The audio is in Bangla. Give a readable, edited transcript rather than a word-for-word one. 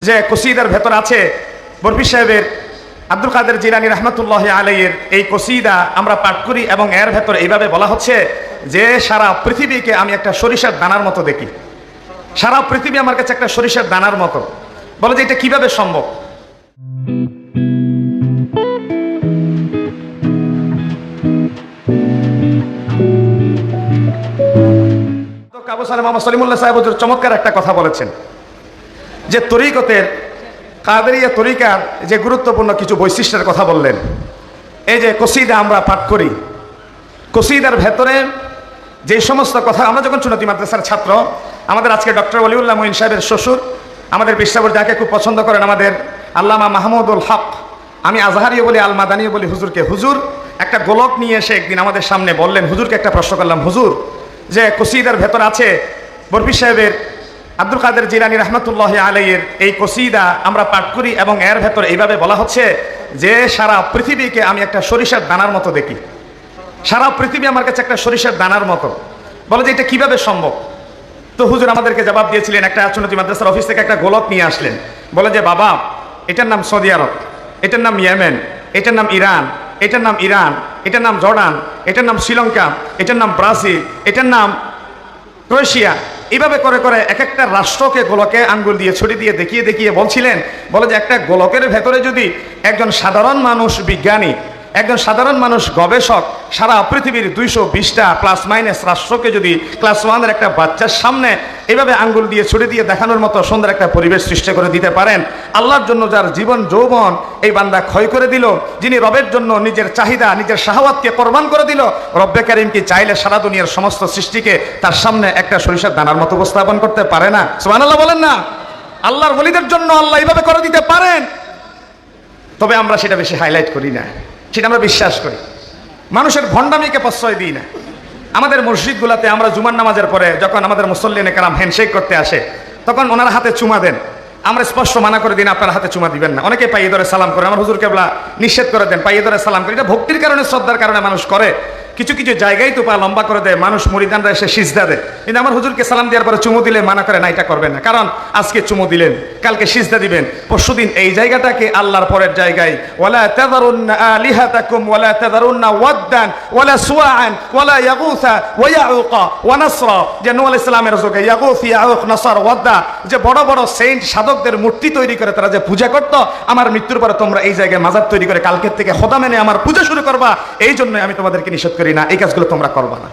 যে কসিদার ভেতর আছে বরফি সাহেবের আব্দুল কাদের জিলানী রহমতুল্লাহ আলাইহির এই কসিদা আমরা পাঠ করি এবং এর ভেতর এইভাবে বলা হচ্ছে যে সারা পৃথিবীকে আমি একটা সরিষার দানার মতো দেখি। সারা পৃথিবী আমার কাছে একটা সরিষার দানার মতো। বলে যে এটা কিভাবে সম্ভব? কাবু সালে মোহাম্মদ সলিমুল্লাহ সাহেব হুজুর চমৎকার একটা কথা বলেছেন যে তরিকতের কাদেরিয়া তরিকার যে গুরুত্বপূর্ণ কিছু বৈশিষ্ট্যের কথা বললেন। এই যে কসিদা আমরা পাঠ করি, কসিদার ভেতরে যে সমস্ত কথা আমরা যখন সুন্নতি মাদ্রাসার ছাত্র, আমাদের আজকে ডক্টর ওলিউল্লাহ মুঈন সাহেবের শ্বশুর, আমাদের বিশ্বাবর যাকে খুব পছন্দ করেন আমাদের আল্লামা মাহমুদুল হক, আমি আজহারিও বলি আল মাদানিও বলি হুজুরকে, হুজুর একটা গোলক নিয়ে এসে একদিন আমাদের সামনে বললেন, হুজুরকে একটা প্রশ্ন করলাম, হুজুর যে কসিদার ভেতর আছে বরফি সাহেবের আব্দুল কাদের জিলানী রহমতুল্লাহ আলাইহির এই কসিদা আমরা পাঠ করি এবং এর ভেতর এইভাবে বলা হচ্ছে যে সারা পৃথিবীকে আমি একটা সরিষার দানার মতো দেখি। সারা পৃথিবী আমার কাছে একটা সরিষার দানার মতো। বলে যে এটা কিভাবে সম্ভব? তো হুজুর আমাদেরকে জবাব দিয়েছিলেন, একটা সুন্নতি মাদ্রাসার অফিস থেকে একটা গোলক নিয়ে আসলেন, বলে যে বাবা এটার নাম সৌদি আরব, এটার নাম ইয়েমেন, এটার নাম ইরান, এটার নাম ইরান, এটার নাম জর্ডান, এটার নাম শ্রীলঙ্কা, এটার নাম ব্রাজিল, এটার নাম ক্রোয়েশিয়া। এইভাবে করে করে এক একটা রাষ্ট্রকে গোলকে আঙ্গুল দিয়ে ছড়ি দিয়ে দেখিয়ে দেখিয়ে বলছিলেন, বলে যে একটা গোলকের ভেতরে যদি একজন সাধারণ মানুষ বিজ্ঞানী, একজন সাধারণ মানুষ গবেষক সারা পৃথিবীর 220টা প্লাস মাইনাস রাষ্ট্রকে যদি ক্লাস 1-এর একটা বাচ্চার সামনে এইভাবে আঙ্গুল দিয়ে ছড়ি দিয়ে দেখানোর মতো সুন্দর একটা পরিবেশ সৃষ্টি করে দিতে পারেন, আল্লাহর জন্য যার জীবন যৌবন এই বান্দা ক্ষয় করে দিল, যিনি রবের জন্য নিজের চাহিদা নিজের শাহওয়াতকে কোরবান করে দিল, রব্বে কারীম কি চাইলে সারা দুনিয়ার সমস্ত সৃষ্টিকে তার সামনে একটা সরিষার দানার মতো উপস্থাপন করতে পারে না? সুবহানাল্লাহ বলেন না? আল্লাহর ওলিদের জন্য আল্লাহ এইভাবে করে দিতে পারেন। তবে আমরা সেটা বেশি হাইলাইট করি না, সেটা আমরা বিশ্বাস করি, মানুষের ভণ্ডামিকে প্রশ্রয় দিই না। আমাদের মসজিদগুলোতে আমরা জুমার নামাজের পরে যখন আমাদের মুসল্লিনে কেরাম হ্যান্ডশেক করতে আসে, তখন ওনার হাতে চুমা দেন, আমরা স্পষ্ট মানা করে দিন আপনার হাতে চুমা দিবেন না। অনেকে পাইয়ে ধরে সালাম করে, আমার হুজুর কেবলা নিষেধ করে দেন পাইয়ে ধরে সালাম করে। এটা ভক্তির কারণে শ্রদ্ধার কারণে মানুষ করে, কিছু কিছু জায়গায় তো পা লম্বা করে দেয়, মানুষ মুরিদানরা এসে সিজদা দেয়, কিন্তু আমার হুজুরকে সালাম দেওয়ার পরে চুমু দিলে মানা করে না, এটা করবেন না, কারণ আজকে চুমু দিলেন কালকে সিজদা দিবেন, পরশুদিন এই জায়গাটাকে আল্লাহর পরের জায়গায় ওয়ালা তাযারুন্না আলিহাতাকুম ওয়ালা তাযারুন্না ওয়াদ্দান ওয়ালা সুওয়াআন ওয়ালা ইয়াগুসা ওয়া ইয়াউকা ওয়া নাসরা। যে নূহ আলাইহিস সালামের যুগে ইয়াগুস ইয়াউক নাসর ওয়াদ্দা, যে বড় বড় সেন্ট সাধকদের মূর্তি তৈরি করে তারা যে পূজা করত, আমার মৃত্যুর পরে তোমরা এই জায়গায় মাজার তৈরি করে কালকের থেকে খোদা মেনে আমার পূজা শুরু করবা, এই জন্য আমি তোমাদেরকে নিষেধ করি না, এই কাজগুলো তোমরা করবা না।